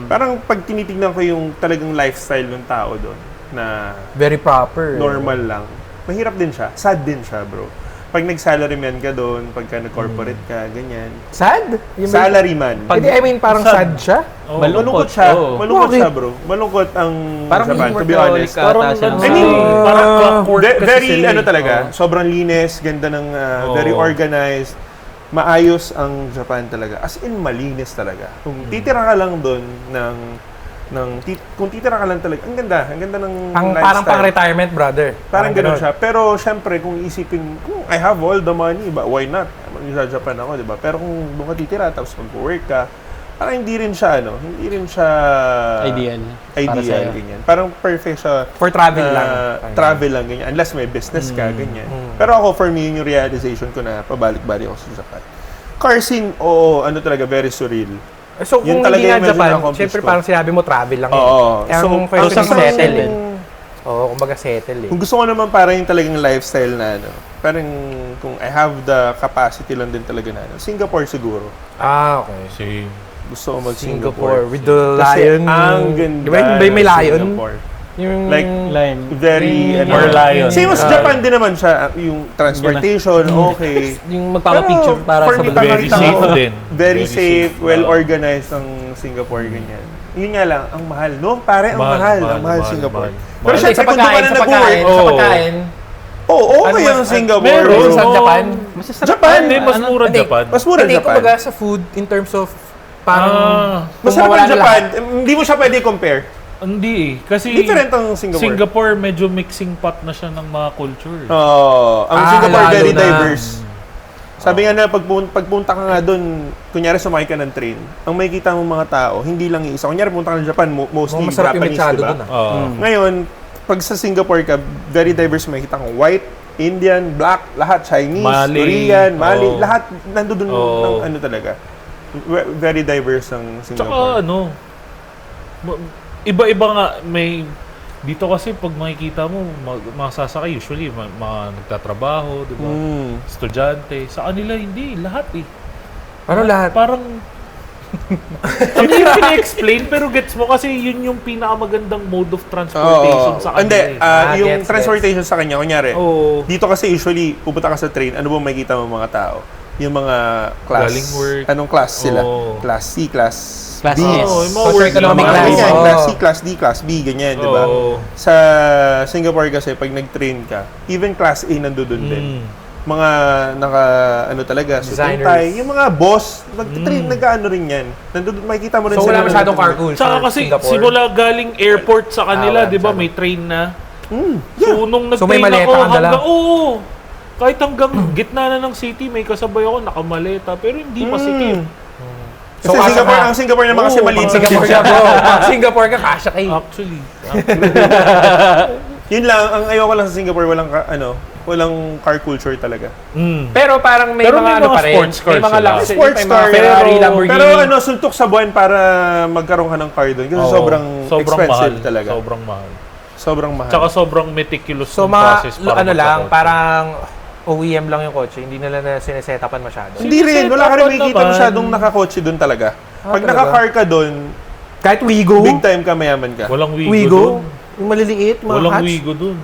Parang pag tinitignan ko yung talagang lifestyle ng tao doon, na Very proper. normal lang, mahirap din siya. Sad din siya, bro. Pag nag-salaryman ka doon, pagka nag-corporate ka, ganyan. Sad? Yung ba- Salaryman. Hindi, I mean, parang sad siya. Oh. Malungkot siya. Oo. Malungkot Bakit? siya, bro. Malungkot ang Parang Japan, to be workaholic honest. ka Parang ata siya. ano, I mean, parang clockwork kasi very, sila eh. talaga, Oo. sobrang linis, ganda ng, very Oo. organized, maayos ang Japan talaga. As in, malinis talaga. Kung titira ka lang doon kung titira ka lang talaga, ang ganda ng lifestyle. Parang pang-retirement, brother. Parang gano'n siya. Pero syempre, kung isipin, kung I have all the money, why not? Sa Japan ako, di ba? Pero kung doon ka titira, tapos mag-work ka, parang hindi rin siya, Ideal. Para ideal, sa'yo. ganyan. Parang perfect siya. For travel lang. Travel lang, ganyan. Unless may business ka, ganyan. Pero ako, for me, yun yung realization ko na pabalik-balik ako sa Japan. Car scene, oo, talaga, very surreal. So, Yun kung talaga hindi nga yung medyo Japan, na-accomplish syempre ko. parang sinabi mo travel lang Oo. eh. So, Ang first saan thing ka settle eh. settle? Oo, kumbaga settle eh. Kung gusto ko naman parang yung talagang lifestyle na parang kung I have the capacity lang din talaga na Singapore siguro. Ah, okay. Same. Gusto ko mag-Singapore. Singapore with the Kasi lion. ang ganda. Di ba may ng lion? Singapore. Yung... Like, Lion. very, More lion. Same as Japan din naman siya. Yung transportation, okay. yung magpapapicture Pero, para for sa me, mga... Very Pakita safe ko. din. Very safe, Ah. well-organized ang Singapore, ganyan. Yun nga lang, ang mahal, no? Pare, ang mahal Singapore. mahal. Pero Hindi, syempre, kung doon ka na nag-work, sa Oo. pagkain. okay Ano ang mas- Singapore. meron. Sa Japan. Masasarap. Japan, Hindi, mas mura Hindi, Japan. Mas mura Hindi, Japan. kumbaga sa food in terms of parang... Masarap mawala ang na Japan. Hindi mo siya pwede compare. Hindi eh. Kasi Different ang Singapore. Singapore medyo mixing pot na siya ng mga culture. Ang Singapore lalo very na. diverse. Sabi nga na, pagpunta ka nga doon, kunyari sumakay ka ng train, ang makikita mong mga tao, hindi lang isa. Kunyari, punta ka ng Japan, mostly Masarap yung Japanese, mechado diba? doon ah. Oo. Ngayon, pag sa Singapore ka, very diverse, makikita kang white, Indian, black, lahat, Chinese, Mali. Korean, Mali, Oo. lahat nandoon Oo. ng talaga. Very diverse ang Tsaka Singapore. iba-iba nga may dito kasi pag makikita mo mga sasakay usually mga nagtatrabaho, 'di ba? Estudyante, sa kanila hindi lahat eh. Ano lahat? Parang ang hirap i-explain pero gets mo kasi yun yung pinakamagandang mode of transportation sa kanila. Hindi, yung Gets. transportation sa kanya, kunyari, Oo. dito kasi usually, pupunta ka sa train, ano ba makikita mo mga tao? Yung mga class. Galing work. Anong class sila? Oo. Class C, class Class B. S. Oo, yung mga Socio-economic Mga class. ganyan, Oo. class C, class D, class B, ganyan, di ba? Oo. Sa Singapore kasi, pag nag-train ka, even class A nandoon din. Mga talaga, suit and Designers. tie. Yung mga boss, nag-train, nag-ano rin yan. Nandun, makikita mo rin So sila. wala masyadong car culture Tsaka sa kasi Singapore. simula galing airport sa kanila, wala 'di ba? masyado. May train na. Yeah. So nung So, may nag-train maleta ako kang dala? hanggang kahit hanggang gitna na ng city, may kasabay ako nakamaleta pero hindi masikip. Kasi So, Singapore, kasama- ang Singapore naman kasi Oo, maliit Pag lang Singapore siya. ka bro. Pag Singapore ka, kasha kayo. Actually. Yun lang, ang ayoko lang sa Singapore, walang car culture talaga. Pero parang may Pero mga may ano mga pa rin. sports cars May mga sila. luxury, Sports may mga car, Ferrari, Lamborghini. Pero suntok sa buwan para magkaroon ka ng car doon. Kasi Oo, sobrang expensive mahal. talaga. Sobrang mahal. Sobrang mahal. Tsaka sobrang meticulous So ng mga process para ano lang, magkakotse. parang OEM lang yung kotse, hindi nila na sinesetapan masyado. Hindi rin. Wala ka rin makikita naman. masyadong nakakotse doon talaga. Pag talaga? naka-car ka doon, Kahit Wigo, big time ka, mayaman ka. Walang Wigo, Wigo, dun. yung maliliit, mga Walang hatch. Wigo dun.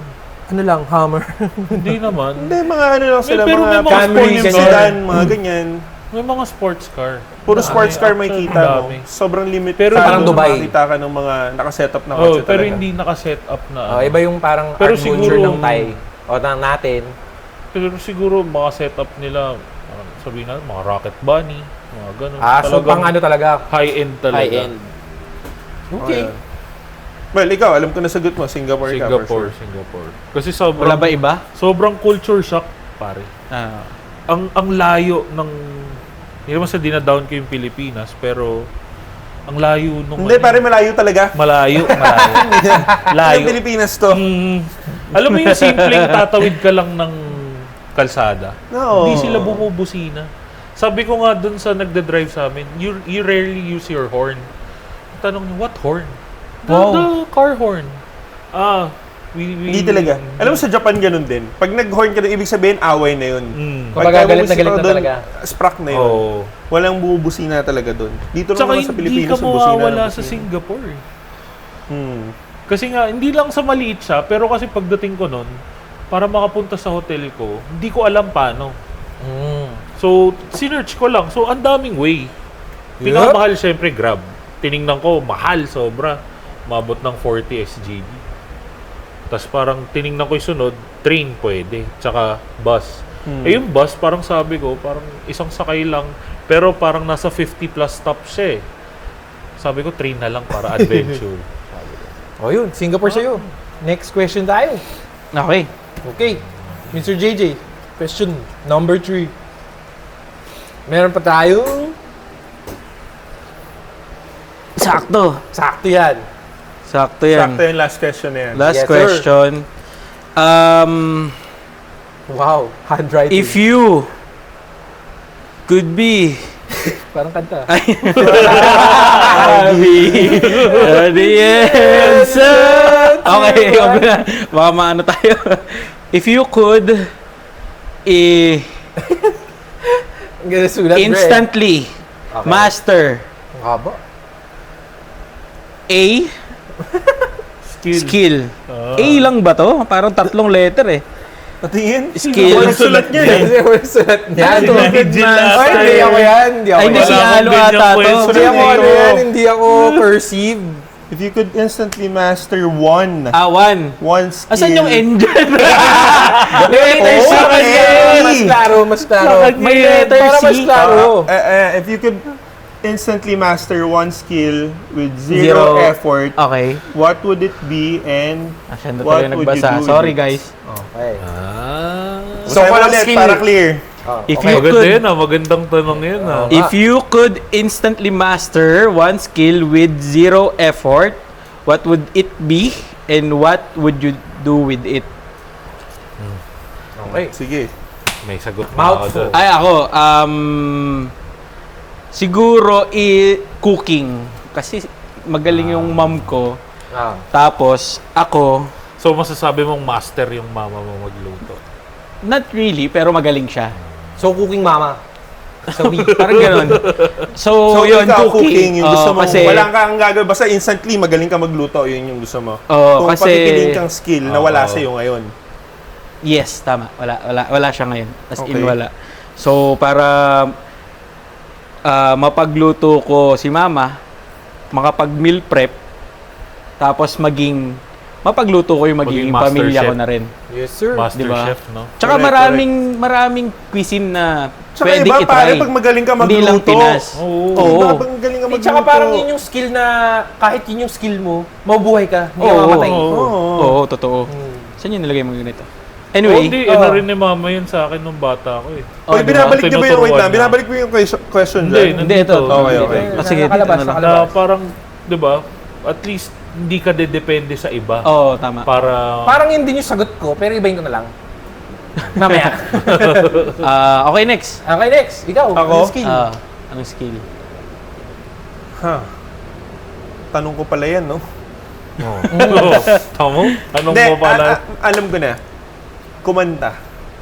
Ano lang, Hummer. Hindi naman. Hindi, mga ano lang sila, Pero may mga mga Camry, sports sedan, mga ganyan. May mga sports car. Puro sports car may Actually, kita mo. dami. Sobrang limit. Pero parang Dubai. Makita ka ng mga nakaset-up na Oh, kotse pero talaga. hindi naka-set up na. Iba yung parang Pero art culture siguro- ng Thai. O natin. Pero siguro mga setup nila, parang sabihin natin, mga Rocket Bunny, mga ganun. So pang ano talaga, high-end talaga. high-end. Okay. Oh, yeah. Well, ikaw, alam ko na sagot mo, Singapore ka for sure. Singapore. Kasi sobrang, Wala ba iba? sobrang culture shock, pare. Ah. Ang layo ng, hindi naman sa dinadown ko yung Pilipinas, pero ang layo nung... Hindi, pare, malayo talaga. Malayo. Layo. Sa Pilipinas to. Alam mo yung simpleng tatawid ka lang ng kalsada. No. Hindi sila bumubusina. Sabi ko nga dun sa nagda-drive sa amin, you rarely use your horn. Tanong niyo, what horn? The car horn. Hindi talaga. Alam mo, sa Japan ganun din. Pag nag-horn ka doon, ibig sabihin, away na yun. Kumbaga, galit na bumubusina galit ka na doon, talaga. Sprock na yun. Oh. Walang bumubusina talaga doon. Dito Tsaka naman sa hindi Pilipinas, ka yung busina mawawala ng sa busina. Singapore. Kasi Kasi nga, hindi lang sa maliit siya, pero kasi pagdating ko nun, para makapunta sa hotel ko, hindi ko alam paano. So, sinearch ko lang. So, ang daming way. Pinakamahal, syempre, Grab. Tiningnan ko, mahal, sobra. Mabot ng 40 SGD. Tapos parang tiningnan ko yung sunod, train pwede. Tsaka bus. Eh yung bus, parang sabi ko, parang isang sakay lang. Pero parang nasa 50 plus stops siya eh. Sabi ko, train na lang para adventure. O yun, Singapore sa'yo. Next question tayo. Okay. Okay. Mr. JJ, question number 3. Meron pa tayo. Sakto. Sakto yan. Sakto yan. sakto yung last question na yan. Last Yes, sir. question. Wow, handwriting. If you could be Parang kanta. the answer. Okay, wag na. Baka maano tayo. If you could Ang ganda sulat, Bre. instantly master Ang haba. A skill. A lang ba to? Parang 3 letter eh. Patingin. Skill. Walang sulat niya eh. Kasi wala sulat niya. Ano? Ay, hindi ako yan. Hindi ako Ay, hindi yan. si Wala Alo akong ata ganyang to. question. Hindi ako ano yan. Hindi ako cursive. If you could instantly master one skill. Asan yung N dyan? Letter C. okay. Mas klaro, mas klaro. May letter Para C. mas klaro. If you could instantly master one skill with zero Zero. effort, Okay. what would it be and Asyan na what tayo would you nagbasa. do? Sorry guys. Okay. So, walang ulit skill. para clear. If Okay. you Maganda could yun magandang tanong yun If you could instantly master one skill with zero effort, what would it be and what would you do with it? Okay. Sige. May sagot na ako Mouthful. doon. Ay ako, siguro cooking. Kasi magaling yung mom ko. Tapos ako, So masasabi mong master yung mama mo magluto. not really, pero magaling siya. So, cooking mama. Sa Wii. Parang ganun. So, yun, ikaw, cooking. yung gusto mo. Kasi, Walang kang gagawin. Basta instantly magaling ka magluto. Yun yung gusto mo. Oo, Kung kasi- papipiliin kang skill na wala Oo. sa'yo ngayon. yes, tama. Wala siya ngayon. As in, Okay. wala. So, para mapagluto ko si mama, makapag-meal prep, tapos mapagluto ko yung magiging Maging master pamilya ko chef. na rin. Yes, sir. Master Diba? chef, no? Tsaka Correct, maraming cuisine na Tsaka pwedeng iba, pare, itry. pag magaling ka Hindi lang magluto. Pinas. Oo. Oo. Iba, pag magaling ka magluto. Tsaka parang yun yung skill na kahit yun yung skill mo, mabubuhay ka. Hindi ka Oo. mamatay. Oo, totoo. Saan yun nilagay mo ganito? Oh, Anyway, hindi, ano rin ni mama yun sa akin nung bata ko eh. Oy, diba? binabalik niyo ba yung, wait lang, Tinuturuan na. binabalik mo yung question Hindi, dyan? Hindi, ito. Okay, okay. Sige, Nakalabas, dito na lang. nakalabas. Na parang, di ba, at least hindi ka dedepende sa iba. Oo, tama. Para Parang yun din yung sagot ko, pero ibahin ko na lang. Mamaya. Okay, next. Okay, next. Ikaw, Ako? anong skill? Anong skill? Tanong ko pala yan, no? Tamo? Anong Hindi, mo pala? alam ko na. Kumanta.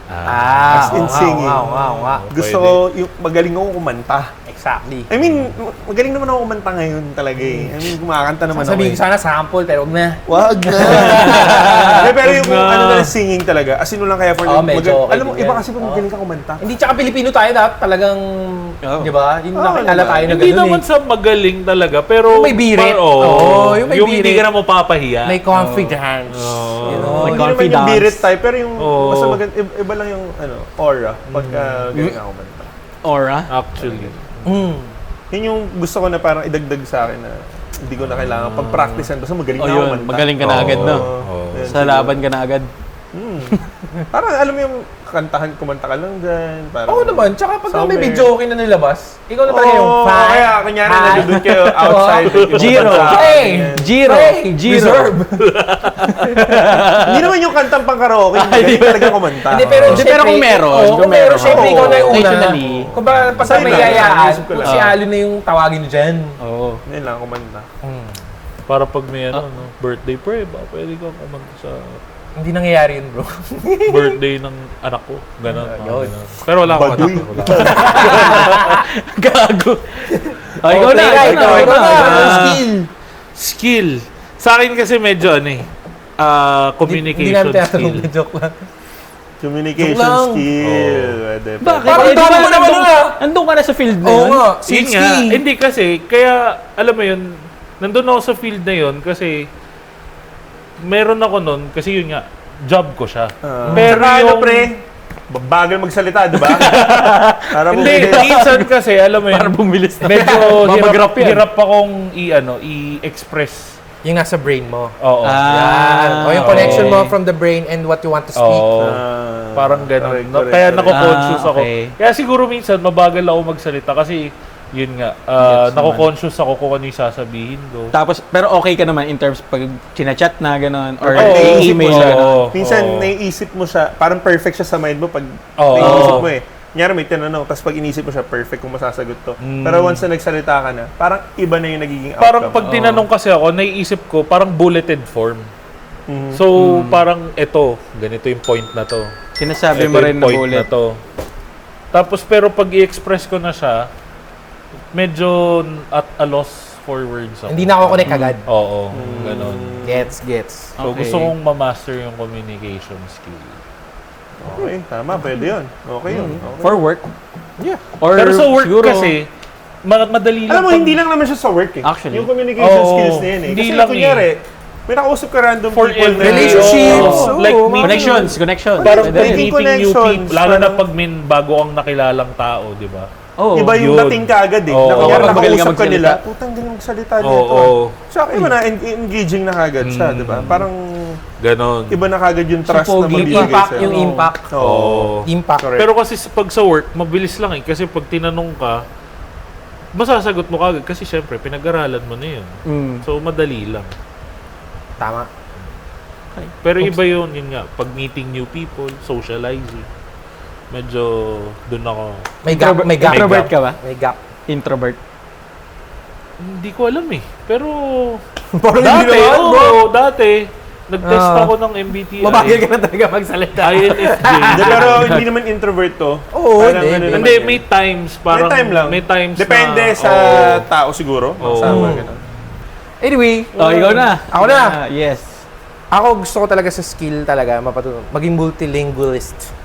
As in singing. Oo nga. Gusto Pwede. ko, yung magaling ako kumanta. Exactly. I mean, magaling naman ako kumanta ngayon talaga eh. I mean, kumakanta naman ako Sabihin eh. ko sana sample, pero huwag na. Wag na. Hindi, pero yung Wag na. ano na singing talaga, as in lang kaya for medyo okay alam mo, din iba yan. kasi pag magaling ka kumanta. Hindi, tsaka Pilipino tayo dapat talagang, Oo. di ba? Yung nakilala diba? tayo na Hindi gano'n naman eh. sa magaling talaga, pero... Yung may birit. Yung may hindi birit. ka na mapapahiya. May confidence. Oo. You know? May Hindi naman yung confidence. birit type, pero yung Oo. basta iba lang yung aura pagka galing ako kumanta. Aura. Actually. Yun yung gusto ko na parang idagdag sa akin na hindi ko na kailangan pag-practicean basta magaling O na ako yun, kumanta. magaling ka na agad, no? Oo. Yun, Sa laban ka na agad. Parang alam mo yung kantahan, kumanta ka lang dyan. Parang, Oo naman, tsaka pag may Somewhere. video okay na nilabas, ikaw na talaga yung Oo, fan. kaya kunyari nandun kayo outside. yung Jiro. bansa, Hey! ganyan. Jiro. Jiro. Reserve. Hindi naman yung kantang pang karaoke, hindi talaga kumanta. Hindi, pero Hindi, pero kung meron, kung meron, syempre Oo. ikaw na yung una. Occasionally. Kung ba, pag Sa'yo may lang, yayaan, isip ko kung lang. si Alo na yung tawagin nyo dyan. Oo. Yun lang, kumanta. Para pag may birthday prayer ba, pwede kang kumanta sa Hindi nangyayari yun, bro. birthday ng anak ko. Ganon. Yun. Ganon. Pero wala akong anak. Baduy. Wala akong Gago. Oh, ikaw na. Okay, Ikaw na. ikaw na. Ah. Skill. Skill. Sa akin kasi medyo communication Hindi namin skill. tinatanong, joke lang. Communication Joke lang. skill. Pwede. Bakit? Parang Eh, di dami ba mo naman nandun- nga. Nandun ka na sa field na Oo yun? nga, Yun nga. Hindi kasi, kaya alam mo yun, nandun ako sa field na yun kasi meron ako nun, kasi yun nga, job ko siya. Pero ano, pre? Bagal magsalita, di ba? Para Hindi, bumili. minsan kasi, alam mo yun, Para bumilis na. medyo Mamagrap yan. hirap akong i-express. Yung nasa brain mo. Oo. Yan. O yung connection mo from the brain and what you want to speak. Oo. Parang Correct, gano'n. correct, Kaya correct. nako-conscious Ah, ako. okay. Kaya siguro minsan mabagal ako magsalita kasi yun nga, nako-conscious ako kung ano yung sasabihin ko. Tapos, pero okay ka naman in terms pag chinachat na gano'n or Oo, email oo. na gano'n. Minsan, Oo. naiisip mo siya, parang perfect siya sa mind mo pag Oo. naiisip mo eh. Kunyari may tinanong, tapos pag inisip mo siya, perfect kung masasagot to. Pero once na nagsalita ka na, parang iba na yung nagiging outcome. Parang pag tinanong kasi ako, naiisip ko, parang bulleted form. So, parang eto, ganito yung point na to. Sinasabi Ito mo rin yung na point bullet. na to. Tapos, pero pag i-express ko na siya, medyo at a loss for words ako. Hindi na ako connect agad. Oo, ganon. Gets. So, Okay. gusto kong ma-master yung communication skill. Okay, tama, pwede yun. Okay yun. Okay. For work. Yeah. Or Pero sa work siguro, kasi, madali lang. Alam mo, pag- hindi lang naman siya sa work eh. Actually. Yung communication Oo, skills na yun eh. hindi Kasi lang kunyari, may nakausap ka random For people na relationships. Oo. Like, Oo, connections. Parang Pwede rin. pwede. meeting new connections, people, lalo na parang- pag may bago ang nakilalang tao, di ba? Oh, Iba yung Yun. dating ka agad eh. Oo. Na kunyari, Kapag magaling ka nakausap ka magsalita. nila, putang galing magsalita Oo. nito. So, iba na, engaging na kagad siya, di ba? Parang Ganon. iba na kagad yung trust na pogi. Yung mabibigay impact, sa'yo. yung impact. Oo. Impact. Correct. Pero kasi pag sa work, mabilis lang eh. Kasi pag tinanong ka, masasagot mo kagad. Kasi syempre, pinag-aralan mo na yun. So, madali lang. Tama. Pero iba yun nga. Pag meeting new people, socializing, medyo dun ako. May gap. May gap. Introvert ka ba? May gap. Introvert. Hindi ko alam eh. Pero Parang dati, hindi naman, bro. dati, nag-test ako ng MBTI. Mabagal ka na talaga magsalita. INFJ. Hindi, pero hindi naman introvert to. Oo, Parang hindi, ano hindi. naman Hindi, yun. may times. Parang, May time lang. May times Depende na, sa oo. tao siguro. Oo. Sama, ganun. Anyway. Oh, ikaw na. Ako na. Yes. Ako gusto ko talaga sa skill talaga mapatutunan. Maging multilingualist.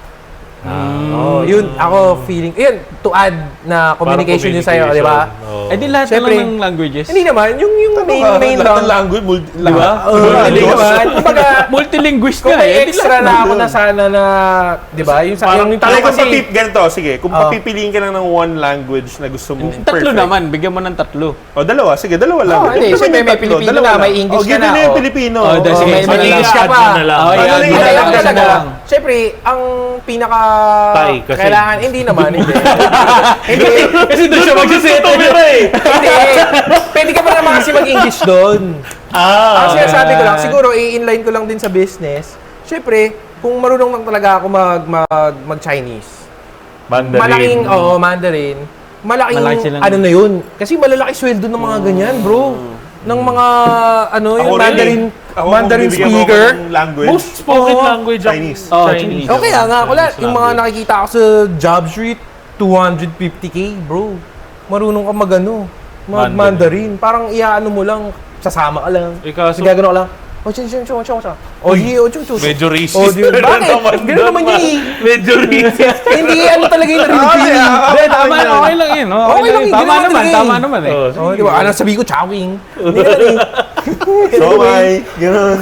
Yun, ako feeling, yun, to add na communication yun sa'yo, di ba? Oo. Eh di lahat Siyempre, na lang ng languages. Hindi naman, yung main Lahat lang. ng language, Di ba? Hindi naman. Kumbaga, Multilinguist kung ka may eh. Di extra lahat na ako yun. na sana na, di ba? Yung sa Parang yung Talagang kasi, ganito, sige, kung papipiliin ka lang ng one language na gusto mo, Tatlo naman. Bigyan mo ng tatlo. O, dalawa. Sige, dalawa lang. hindi, Yung siyempre yung may tatlo, Pilipino dalawa na, lang. may English O, ka give na, na yung o. Pilipino. Oh, sige, may sige. English ka I-add pa. mo na lang. Oh, Ano yeah. na Hindi yun? ako Dagdag talaga. mo lang. Siyempre, ang pinaka... Tay, kasi- Kailangan, hindi naman, hindi. Hindi. Kasi doon siya magsisettle. Hindi. Pwede ka pa naman kasi mag-English doon. Ang sinasabi ko lang, siguro i-inline ko lang din sa business. Siyempre, kung marunong lang talaga ako mag-Chinese. Mandarin. Malaking, Mandarin. Malaking, Malaki silang- ano na yun. Kasi malalaki sweldo ng mga ganyan, bro. ng mga, ano, yung Ako rin Mandarin, eh. Ako, Mandarin kung bibigyan mo speaker. ako ng language. Most spoken Oo. language ang Chinese. Oh, Chinese. Chinese. Okay, nga, kulat. Chinese Yung mga language. nakikita ko sa job street, 250k, bro. Marunong ka mag-ano, Mandarin. Parang iaano mo lang, sasama ka lang. Kaso, Gagano ka lang. Oh, ching. Oh, di, oh, ching. medyo Oh, racist. di, bakit? Ganun naman yun eh. Medyo racist. Hindi, ano talaga yung narinig ko yun. Hindi, tama, okay lang yun. Okay lang yun, Tama ginawa naman, talaga tama eh. naman eh. Oh, di ba? Anong sabi ko, chowing. Hindi na rin. Somay, gano'n.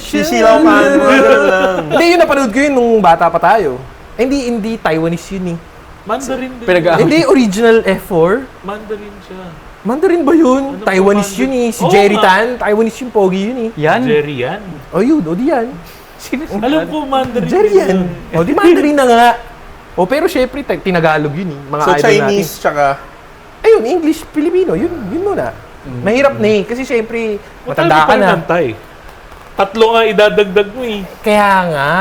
Sisilaw ka, gano'n lang. Hindi, yun napanood ko yun nung bata pa tayo. Hindi Taiwanese yun eh. Mandarin din. Hindi, original F4. Mandarin siya. Mandarin ba yun? Ano Taiwanese ba, yun eh. Si Oo Jerry nga. Tan, Taiwanese yung pogi yun eh. Yan. Jerry yan. Oh, yun. O, di yan. Alam ko, Mandarin Jerry din yan. O, di Mandarin na nga. O, pero syempre, tinagalog yun eh. Mga So, idol Chinese, natin. tsaka... Ayun, English, Filipino. Yun muna. Mahirap na eh. Kasi syempre, matanda ka na. Tatlo nga idadagdag mo eh. Kaya nga,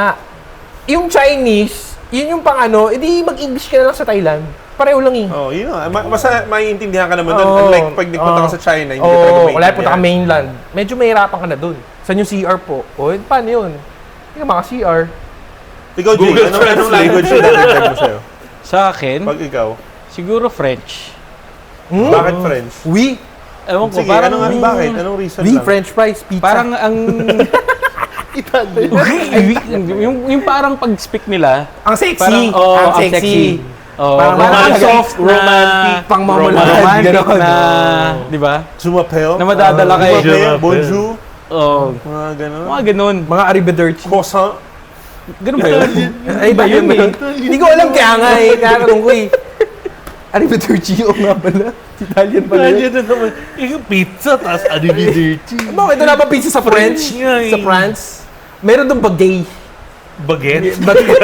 yung Chinese, yun yung pang ano, edi mag-English ka na lang sa Thailand. Pareho lang eh. Oh, yun nga. Basta maiintindihan ka naman Oo. doon. Unlike pag nagpunta ka sa China, hindi ka talaga Oo, maintindihan. wala punta ka mainland. Medyo mahirapan ka na doon. Saan yung CR po? O, paano yun? Hindi ka maka-CR. Ikaw, Jay, Google anong Translate. language yung dadagdag mo sa'yo? Sa akin, Pag ikaw, siguro French. bakit French? Oui. Ewan ko, Sige, parang ano nga, bakit? Anong reason Oui, lang? French fries, pizza. Parang ang yung parang pag-speak nila, ang sexy. parang ang sexy. Parang Parang soft, romantic, pang mamulahan, romantic gano'n. na, di ba? Sumapel? Na madadala kayo. Sumapel? Bonjour? Oh, Mga gano'n? mga ganun. Mga arrivederci. Croissant? Ganun ba yun? Ay, ba yun eh? Hindi ko alam kaya nga eh. Kaya tanong ko eh. Arrivederci, o nga pala. Italian pala yun. Nandiyan na naman. Yung pizza, tas arrivederci. Bakit wala pa pizza sa French? French nga eh. Sa France? Meron doon bagay. Baguette. Bagay.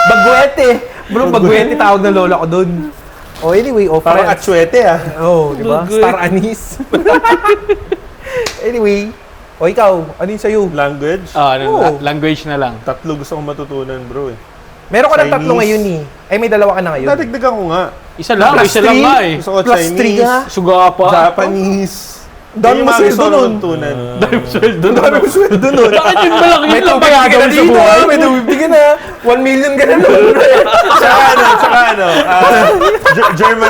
Baguete. Bro, baguete tawag ng lola ko doon. Oh, anyway, Parang France. atsuete ah. Oh, di ba? Baguete. Star anise. Anyway, o ikaw, ano yung sa'yo? Language? Oo. Language na lang. Tatlo gusto kong matutunan, bro eh. Meron ka ng Chinese. tatlo ngayon eh. Ay, may dalawa ka na ngayon. Dadagdagan ko nga. Isa lang three? nga eh. Gusto ko Plus Chinese, 3 ka. Suga pa. Japanese. Dami mo Yung mga gusto sweldo kong nun. matutunan. Ang dami mo sweldo nun. Bakit yun ba lang? May Yun lang tubig ka na gagawin sa dito, buhay? may tubig ka na. 1 million ka na nun. Tsaka ano,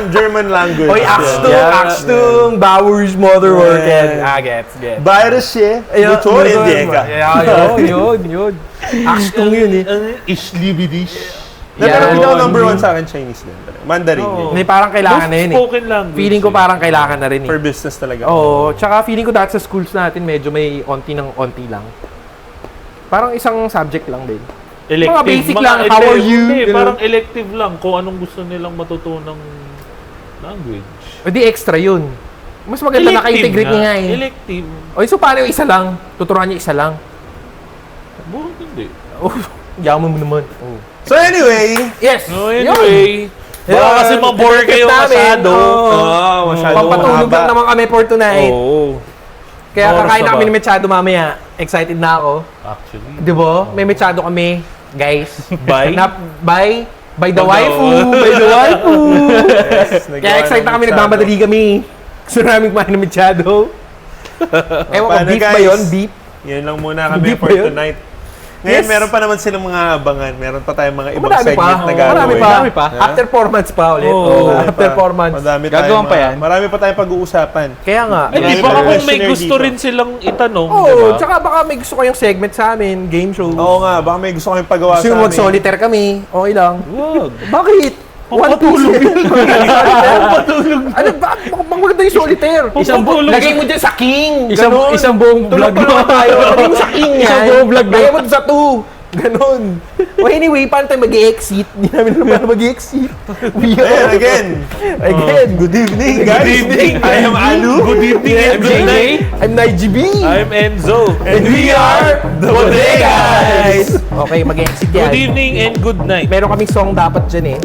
German language. Oy, Achtung, Bauer's Mother Orchid. Gets. Bayerische Motorindeka. Yun. Achtung yun eh. Ishlibidish. Pero Yan. pinaka number one sa akin, Chinese din. Mandarin din. Hindi, parang kailangan na yun eh. Spoken language. Feeling ko parang kailangan na rin eh. For business talaga. Oo, tsaka feeling ko dahil sa schools natin medyo may onti lang. Parang isang subject lang din. Elective. Mga basic lang, how are you? Hindi, Ganun. parang elective lang kung anong gusto nilang matutunang language. O di extra yun. Mas maganda naka-integrate niya nga eh. Elective. O so paano yung isa lang? Tuturuan niya isa lang. Buong hindi. Oh, yaman mo naman. Oh. So anyway, Yes! No, yun. anyway. Baka kasi mabore kayo masyado. masyado Pampatulog mahaba. lang naman kami for tonight. Oo. Kaya Oras kakain na na kami ba? ng mechado mamaya. Excited na ako. Actually. Di ba? May mechado kami, guys. Bye? By the waifu! By the waifu! Kaya excited na kami, nagmamadali kami. Gusto namin kumain ng mechado. Ewan ko, Paano, beef ba guys? yun? Beef? Yan lang muna kami Hindi for pa yun? tonight. Ngayon, Yes. meron pa naman silang mga abangan. Meron pa tayong mga ibang Marami segment pa. na gagawin. Marami pa. Ha? After 4 months pa ulit. Oo. After 4 months. Madami Gagawan pa yan? Marami pa tayong pag-uusapan. Kaya nga. Ay, Marami di baka pa kung may questionnaire gusto dito. rin silang itanong, Oo, di ba? tsaka baka may gusto kayong segment sa amin, game show. Oo nga, baka may gusto kayong pagawa Gusto sa yung amin. mag-solitaire kami, okay lang. Wag. Bakit? Papatulog Piece. Ano ba? Baka maganda yung solitaire. Papatulog. Lagay mo dyan sa king. Isang buong vlog Tulog tayo. Lagay mo sa king yan. Isang buong vlog Lagay mo dyan sa 2. Ganon. Well, anyway, paano tayo mag-exit? Hindi namin alam paano mag-exit. And again, good evening guys. Good evening. I am Alu. Good evening, I'm good JJ. night. I'm Nige B. I'm Enzo. And we are the Bodegas. Okay, mag-exit yan. Good evening and good night. Meron kaming song dapat dyan eh.